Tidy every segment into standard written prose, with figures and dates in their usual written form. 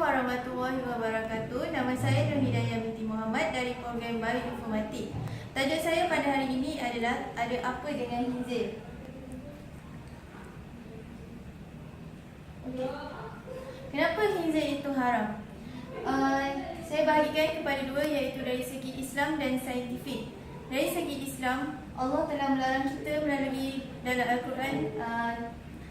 warahmatullahi wabarakatuh. Nama saya Nurhidayah Binti Mohamad dari program Bioinformatik. Tajuk saya pada hari ini adalah ada apa dengan khinzir. Okay. Kenapa khinzir itu haram? Saya bahagikan kepada dua, iaitu dari segi Islam dan saintifik. Dari segi Islam, Allah telah melarang kita melalui dalam Al-Quran.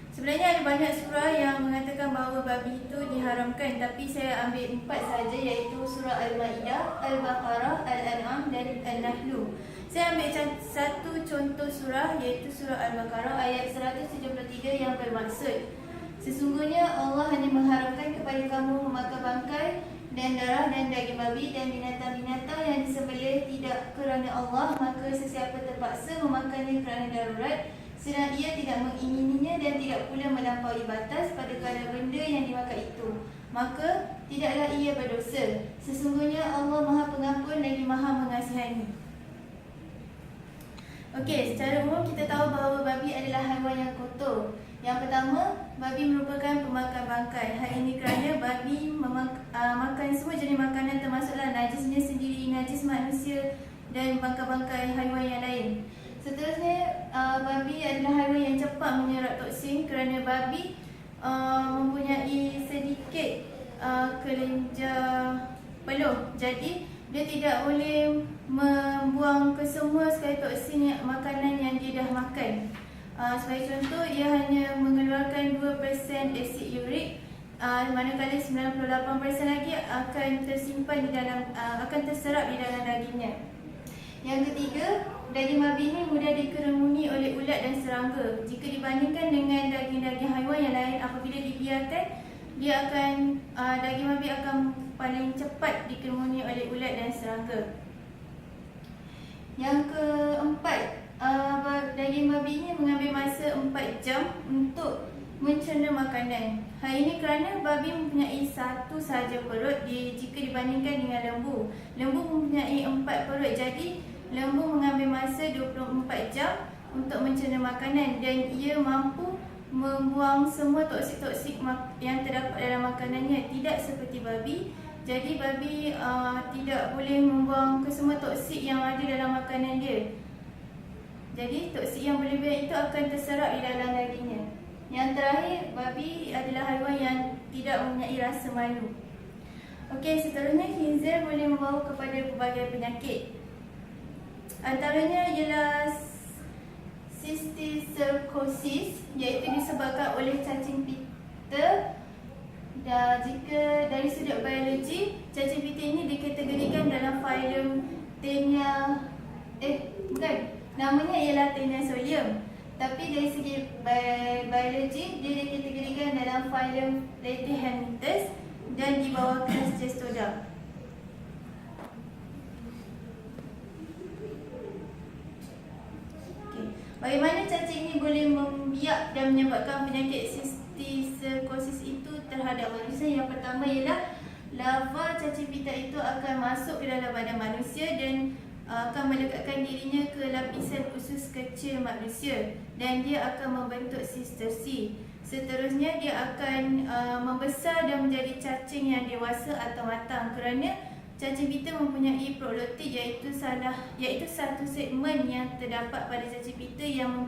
Sebenarnya ada banyak surah yang mengatakan bahawa babi itu diharamkan, tapi saya ambil 4 saja, iaitu surah Al-Ma'idah, Al-Baqarah, Al-An'am dan Al-Nahl. Saya ambil satu contoh surah, iaitu surah Al-Baqarah ayat 173 yang bermaksud, sesungguhnya Allah hanya mengharamkan kepada kamu memakan bangkai dan darah dan daging babi dan binatang-binatang yang disembelih tidak kerana Allah, maka sesiapa terpaksa memakannya kerana darurat, sedang ia tidak mengingininya dan tidak pula melampaui batas pada kadar benda yang dimakan itu, maka tidaklah ia berdosa. Sesungguhnya Allah Maha Pengampun lagi Maha Mengasihani. Okey, secara umum kita tahu bahawa babi adalah haiwan yang kotor. Yang pertama, babi merupakan pemakan bangkai. Hal ini kerana babi makan semua jenis makanan, termasuklah najisnya sendiri, najis manusia dan bangkai-bangkai haiwan yang lain. Seterusnya, babi adalah haiwan yang cepat menyerap toksin kerana babi mempunyai sedikit kelenjar peluh. Jadi, dia tidak boleh membuang ke semua sekali toksin makanan yang dia dah makan. Sebagai contoh, ia hanya mengeluarkan 2% asid urik, manakala 98% lagi akan tersimpan di dalam, akan terserap di dalam dagingnya. Yang ketiga, daging babi ini mudah dikerumuni oleh ulat dan serangga. Jika dibandingkan dengan daging-daging haiwan yang lain, apabila dibiarkan, daging babi akan paling cepat dikerumuni oleh ulat dan serangga. Yang keempat, daging babi ini mengambil masa 4 jam untuk mencerna makanan. Hal ini kerana babi mempunyai satu sahaja perut jika dibandingkan dengan lembu. Lembu mempunyai 4 perut, jadi lembu mengambil masa 24 jam untuk mencerna makanan dan ia mampu membuang semua toksik-toksik yang terdapat dalam makanannya, tidak seperti babi. Jadi babi tidak boleh membuang ke semua toksik yang ada dalam makanan dia. Jadi toksik yang berlebihan itu akan terserap di dalam dagingnya. Yang terakhir, babi adalah haiwan yang tidak mempunyai rasa malu. Okey, seterusnya khinzir boleh membawa kepada pelbagai penyakit. Antaranya ialah cysticercosis, iaitu disebabkan oleh cacing pita. Dan jika dari sudut biologi, cacing pita ini dikategorikan dalam filum namanya ialah Teniasolium. Tapi dari segi biologi, dia dikategorikan dalam filum Lathyrhamites dan di bawah kelas Cestoda. Bagaimana cacing ini boleh membiak dan menyebabkan penyakit cysticercosis itu terhadap manusia? Yang pertama ialah larva cacing pita itu akan masuk ke dalam badan manusia dan akan melekatkan dirinya ke lapisan usus kecil manusia dan dia akan membentuk sistersi. Seterusnya dia akan membesar dan menjadi cacing yang dewasa atau matang kerana cacing pita mempunyai prolotid, iaitu satu segmen yang terdapat pada cacing pita yang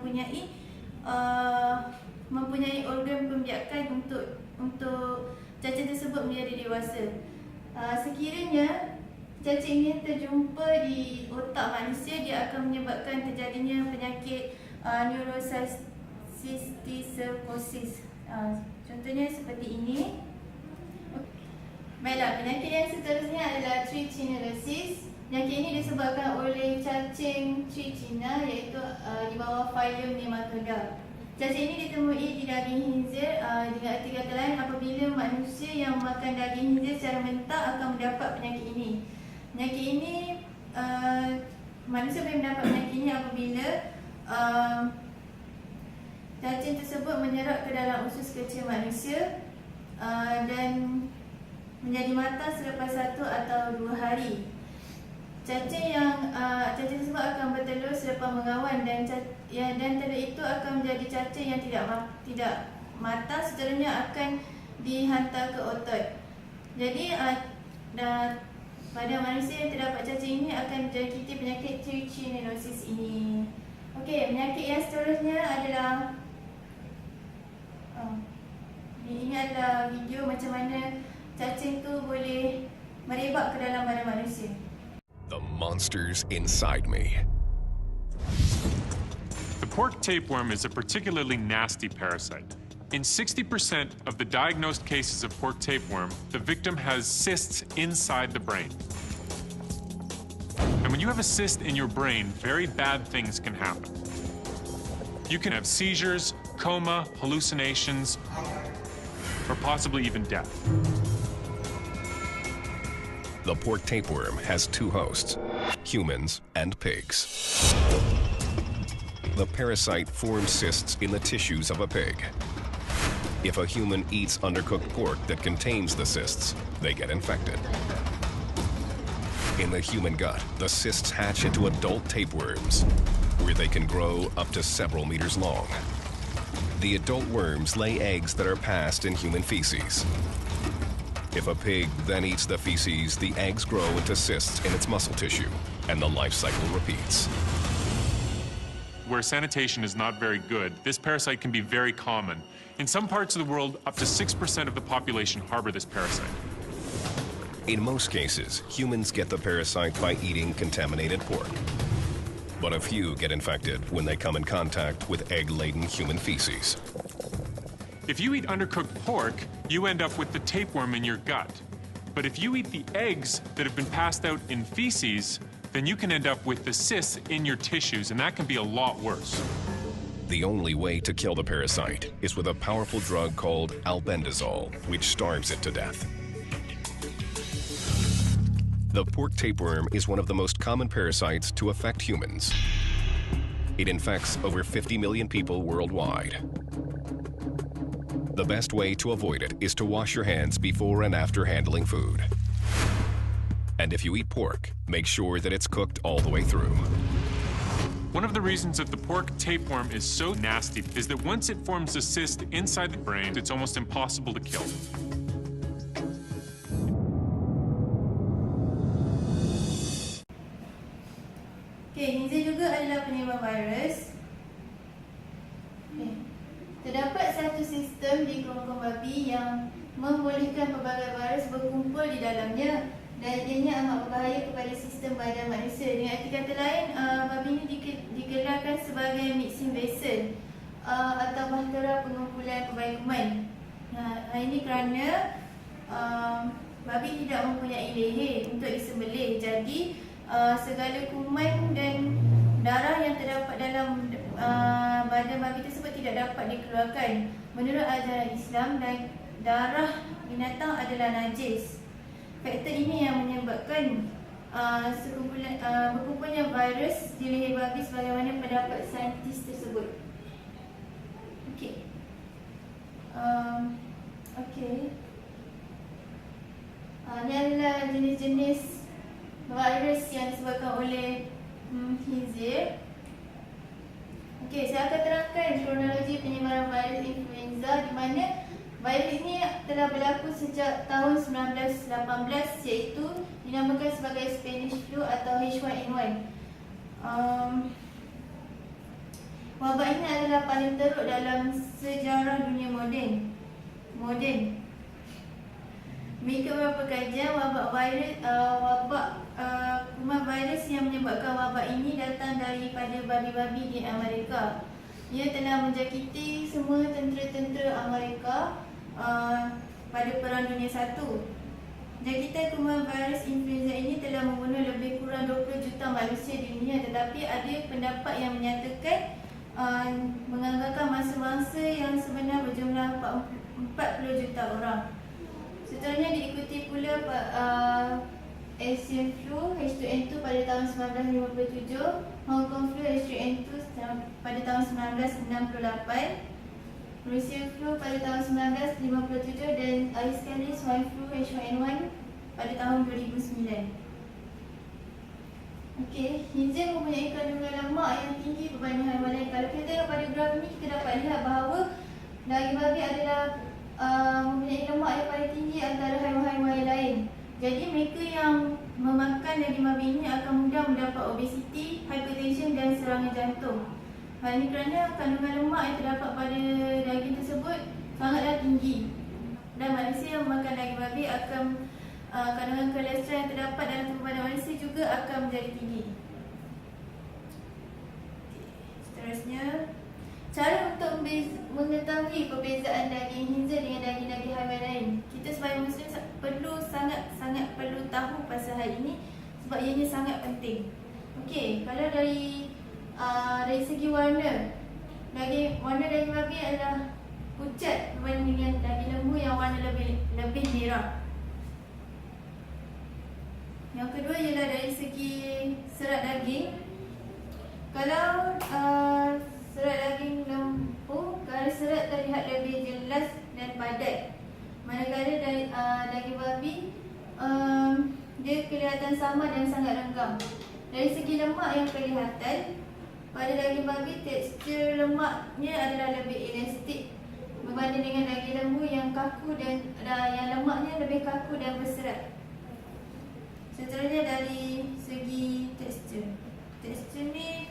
mempunyai organ pembiakan untuk cacing tersebut menjadi dewasa. Sekiranya cacing ini terjumpa di otak manusia, dia akan menyebabkan terjadinya penyakit neurocysticercosis. Contohnya seperti ini. Baiklah, penyakit yang seterusnya adalah trichinosis. Penyakit ini disebabkan oleh cacing trichina, iaitu di bawah filum Nematoda. Cacing ini ditemui di daging khinzir. Dengan arti kata lain, apabila manusia yang makan daging khinzir secara mentah akan mendapat penyakit ini. Penyakit ini, manusia boleh mendapat penyakit ini apabila cacing tersebut menyerap ke dalam usus kecil manusia dan menjadi matang selepas 1 atau 2 hari. Cacing tersebut akan bertelur selepas mengawan dan telur itu akan menjadi cacing yang tidak matang, seterusnya akan dihantar ke otot. Jadi pada manusia yang terdapat cacing ini akan menjangkiti penyakit trichinosis ini. Okey, penyakit yang seterusnya adalah ini adalah video macam mana cacing tu boleh merebak ke dalam badan manusia. The monsters inside me. The pork tapeworm is a particularly nasty parasite. In 60% of the diagnosed cases of pork tapeworm, the victim has cysts inside the brain. And when you have a cyst in your brain, very bad things can happen. You can have seizures, coma, hallucinations, or possibly even death. The pork tapeworm has two hosts, humans and pigs. The parasite forms cysts in the tissues of a pig. If a human eats undercooked pork that contains the cysts, they get infected. In the human gut, the cysts hatch into adult tapeworms, where they can grow up to several meters long. The adult worms lay eggs that are passed in human feces. If a pig then eats the feces, the eggs grow into cysts in its muscle tissue, and the life cycle repeats. Where sanitation is not very good, this parasite can be very common. In some parts of the world, up to 6% of the population harbor this parasite. In most cases, humans get the parasite by eating contaminated pork. But a few get infected when they come in contact with egg-laden human feces. If you eat undercooked pork, you end up with the tapeworm in your gut. But if you eat the eggs that have been passed out in feces, then you can end up with the cysts in your tissues, and that can be a lot worse. The only way to kill the parasite is with a powerful drug called albendazole, which starves it to death. The pork tapeworm is one of the most common parasites to affect humans. It infects over 50 million people worldwide. The best way to avoid it is to wash your hands before and after handling food. And if you eat pork, make sure that it's cooked all the way through. One of the reasons that the pork tapeworm is so nasty is that once it forms a cyst inside the brain, it's almost impossible to kill. Hinza juga adalah penyebar virus. Terdapat satu sistem di kerongkong babi yang membolehkan pelbagai virus berkumpul di dalamnya dan ianya amat berbahaya kepada sistem badan manusia. Dengan arti kata lain, babi ini digelarkan sebagai mixing vessel atau bahtera pengumpulan pelbagai kuman. Ini kerana babi tidak mempunyai leher untuk disembelih. Jadi segala kuman dan darah yang terdapat dalam badan babi tersebut tidak dapat dikeluarkan. Menurut ajaran Islam, dan darah binatang adalah najis. Faktor ini yang menyebabkan berkumpulnya virus di leher babi sebagaimana pendapat saintis tersebut. Okey. Ini adalah jenis-jenis virus yang disebabkan oleh khinzir. Okey, saya akan terangkan kronologi penyebaran virus influenza di mana virus ini telah berlaku sejak tahun 1918, iaitu dinamakan sebagai Spanish flu atau H1N1. Wabak ini adalah paling teruk dalam sejarah dunia moden. Mengikut beberapa kajian, kuman virus yang menyebabkan wabak ini datang daripada babi-babi di Amerika. Ia telah menjangkiti semua tentera-tentera Amerika pada Perang Dunia I. Jangkitan kuman virus influenza ini telah membunuh lebih kurang 20 juta manusia di dunia, tetapi ada pendapat yang menyatakan menganggarkan mangsa-mangsa yang sebenar berjumlah 40 juta orang. Seterusnya diikuti pula Asian flu H2N2 pada tahun 1957, Hong Kong flu H3N2 pada tahun 1968, Russian flu pada tahun 1957 dan akhir sekali swine flu H1N1 pada tahun 2009. Okey, khinzir mempunyai kandungan lemak yang tinggi berbanding haiwan lain. Kalau kita tengok pada graf ini, kita dapat lihat bahawa daging babi adalah mempunyai lemak yang paling tinggi antara haiwan-haiwan yang lain. Jadi mereka yang memakan daging babi ini akan mudah mendapat obesiti, hypertension dan serangan jantung. Hal ini kerana kandungan lemak yang terdapat pada daging tersebut sangatlah tinggi. Dan manusia yang memakan daging babi akan kandungan kolesterol yang terdapat dalam tubuh badan manusia juga akan menjadi tinggi. Seterusnya, cara untuk mengetahui perbezaan daging khinzir dengan daging-daging haiwan lain. Kita sebagai Muslim sangat perlu tahu pasal hal ini sebab ianya sangat penting. Okey, kalau dari segi warna daging babi adalah pucat berbanding dengan daging lembu yang warna lebih merah. Yang kedua ialah dari segi serat daging. Kalau serat daging lembu, garis serat terlihat lebih jelas dan padat. Manakala dari daging babi dia kelihatan sama dan sangat renggang. Dari segi lemak yang kelihatan, pada daging babi tekstur lemaknya adalah lebih elastik berbanding dengan daging lembu yang kaku dan yang lemaknya lebih kaku dan berserat. Seterusnya dari segi tekstur. Tekstur ni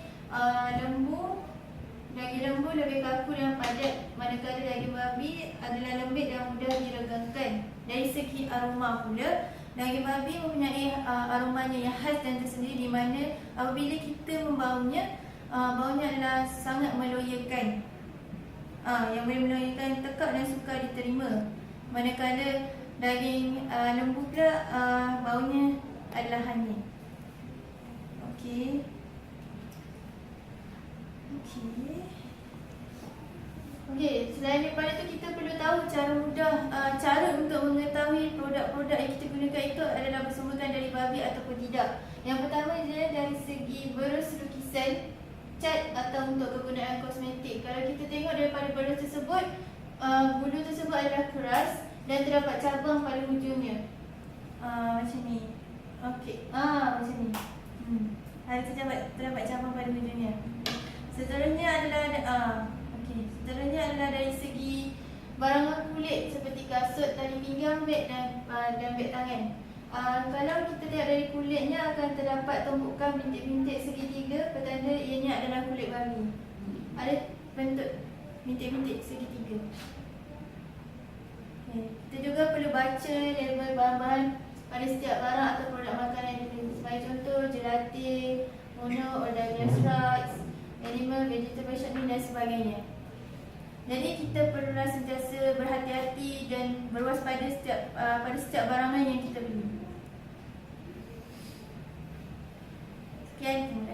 daging lembu lebih kaku dan padat, manakala daging babi adalah lembut dan mudah diregangkan. Dari segi aroma pula, daging babi mempunyai aromanya yang khas dan tersendiri, di mana apabila kita membaunya, baunya adalah sangat meloyakan. Yang boleh meloyakan tekak dan sukar diterima. Manakala daging lembu pula baunya adalah hanyut. Okey. Selain daripada itu, kita perlu tahu cara untuk mengetahui produk-produk yang kita gunakan itu adalah bersumberkan dari babi ataupun tidak. Yang pertama adalah dari segi berus lukisan, cat atau untuk kegunaan kosmetik. Kalau kita tengok daripada berus tersebut, bulu tersebut adalah keras dan terdapat cabang pada hujungnya. Macam ni. Okey. Macam ni. Terdapat cabang pada hujungnya. Seterusnya adalah dari segi barangan kulit seperti kasut, tali pinggang, beg dan beg tangan. Kalau kita lihat dari kulitnya akan terdapat tumpukan bintik-bintik segitiga, petanda ianya adalah kulit babi. Ada bentuk bintik-bintik segitiga. Kita juga perlu baca label bahan-bahan pada setiap barang atau produk makanan yang dibeli. Sebagai contoh, gelatin, organic rice, animal, vegetable shortening dan sebagainya. Jadi kita perlulah sentiasa berhati-hati dan berwaspada pada setiap barangan yang kita beli. Sekian.